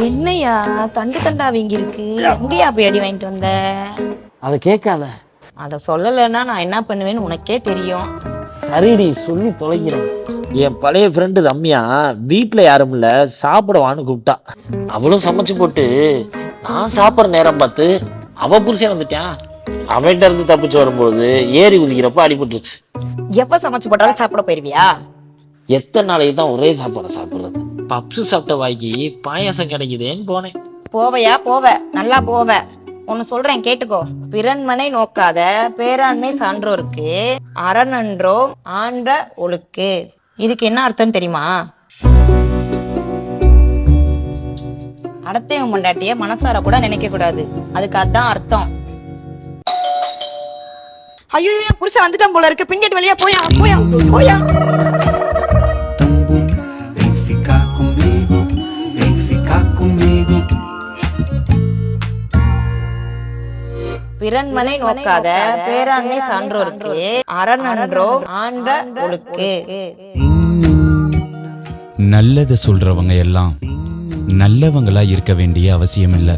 என்னையா தண்டு தண்டா வீங்கி இருக்கு? எங்கேயா போய் அடி வாங்கிட்டு வந்த? அதை கேட்காத. அதை சொல்லலைன்னா நான் என்ன பண்ணுவேன்னு உனக்கே தெரியும். சரிடி, சொல்லி தொலைக்கிறேன். என் பழைய ஃப்ரெண்டு ரம்யா வீட்டில் யாரும் இல்லை, சாப்பிடவான்னு கூப்பிட்டா. அவளும் சமைச்சு போட்டு நான் சாப்பிட்ற நேரம் பார்த்து அவ புருஷன் வந்துட்டான். அவன்கிட்ட இருந்து தப்பிச்சு வரும்போது ஏறி குதிக்கிறப்ப அடிபட்டுருச்சு. எப்ப சமைச்சு போட்டாலும் சாப்பிட போயிருவியா? எத்தனை நாளைக்கு தான் ஒரே சாப்பாடை சாப்பிட்றது? பப்ஸு சாப்பிட்ட வாய்க்கு பாயாசம் கிடைக்குதேன்னு போனேன். போவையா போவ, நல்லா போவ. ஒன்னு சொல்றேன் கேட்டுக்கோ. பிறன்மனை நோக்காத பேராண்மை சான்றோருக்கு அறநன்றோ ஆண்ட ஒழுக்கு. இதுக்கு என்ன அர்த்தம் தெரியுமா? அடத்தையும் முண்டாட்டிய மனசார கூட நினைக்க கூடாது, அதுக்கு அதான் அர்த்தம். ஐயோ புருஷன் வந்துட்டான் போல இருக்கு, பின்னாடி வழியா போயா போயா போயா. பிறன்மனை நோக்காத பேராண்மை சான்றோருக்கு அறநன்றோ ஆண்ட ஒழுக்கு. நல்லதை சொல்றவங்க எல்லாம் நல்லவங்களா இருக்க வேண்டிய அவசியம் இல்லை.